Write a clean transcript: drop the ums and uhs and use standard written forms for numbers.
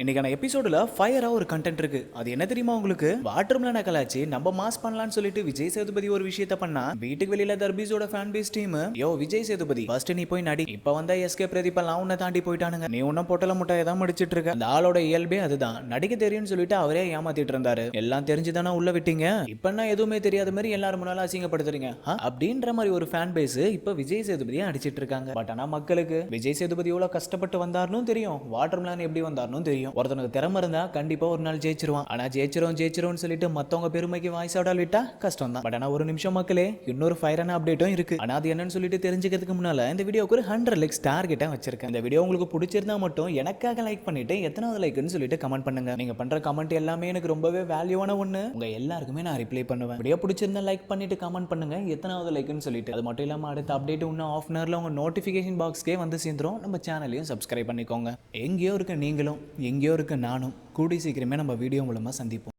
இன்னைக்கான எபிசோடுல ஃபயரா ஒரு கண்டென்ட் இருக்கு. அது என்ன தெரியுமா உங்களுக்கு? வாட்டர்மெலன் நக்கலாச்சு நம்ம மாஸ் பண்ணலாம்னு சொல்லிட்டு விஜய் சேதுபதி ஒரு விஷயத்த பண்ணா வீட்டுக்கு வெளியில தர்பீஸோட ஃபேன் பேஸ் டீம் யோ விஜய் சேதுபதி ஃபர்ஸ்ட் நீ போய் நடி, இப்ப வந்தா எஸ்கே பிரதீப் எல்லாம் உன்னை தாண்டி போயிட்டானுங்க, நீ உன்ன பொட்டல முட்டையை தான் முடிச்சிட்டு இருக்க. அந்த ஆளோட இயல்பே அதுதான், நடிக்க தெரியும்னு சொல்லிட்டு அவரே ஏமாத்திட்டு இருந்தாரு. எல்லாம் தெரிஞ்சுதானே உள்ள விட்டீங்க, இப்ப என்ன எதுவுமே தெரியாத மாதிரி எல்லாரும் முன்னால அசிங்கப்படுத்துறீங்க அப்படின்ற மாதிரி ஒரு ஃபேன் பேஸ் இப்ப விஜய் சேதுபதியை அடிச்சிட்டு இருக்காங்க. பட் ஆனா மக்களுக்கு விஜய் சேதுபதி எவ்வளவு கஷ்டப்பட்டு வந்தாருன்னு தெரியும், வாட்டர்மெலன் எப்படி வந்தாருன்னு தெரியும். ஒருத்தனுக்கு திறமை இருந்தா கண்டிப்பா ஒரு நாள் ஜெயிச்சிருவான். ஆனா ஜெயிச்சிரும் சொல்லிட்டு மத்தவங்க பெருமைக்கு வாய்ஸ் ஆடால் விட்டா கஷ்டம் தான். பட் ஆனா ஒரு நிமிஷம் மக்களே, இன்னொரு ஃபயரான அப்டேட்டும் இருக்கு. ஆனா அது என்னன்னு சொல்லிட்டு தெரிஞ்சுக்கிறதுக்கு முன்னால இந்த வீடியோக்கு ஒரு 100 லைக்ஸ் டார்கெட்டா வச்சிருக்கேன். இந்த வீடியோ உங்களுக்கு பிடிச்சிருந்தா மட்டும் எனக்காக லைக் பண்ணிட்டு எத்தனாவது லைக்னு சொல்லிட்டு கமெண்ட் பண்ணுங்க. நீங்க பண்ற கமெண்ட் எல்லாமே எனக்கு ரொம்பவே வேல்யூவான ஒண்ணு. உங்க எல்லாருக்குமே நான் ரிப்ளை பண்ணுவேன். வீடியோ பிடிச்சிருந்தா லைக் பண்ணிட்டு கமெண்ட் பண்ணுங்க எத்தனாவது லைக்னு சொல்லிட்டு. அது மட்டும் இல்லாம அடுத்த அப்டேட் இன்னும் ஆஃப் அன் ஹவர்ல உங்க நோட்டிபிகேஷன் பாக்ஸ்க்கே வந்து சேர்ந்துரும். நம்ம சேனலையும் சப்ஸ்கிரைப் பண்ணிக்கோங்க. எங்கேயோ இருக்க நீங்களும் எங்கேயோ இருக்க நானும் கூடி சீக்கிரமே நம்ம வீடியோ மூலமா சந்திப்போம்.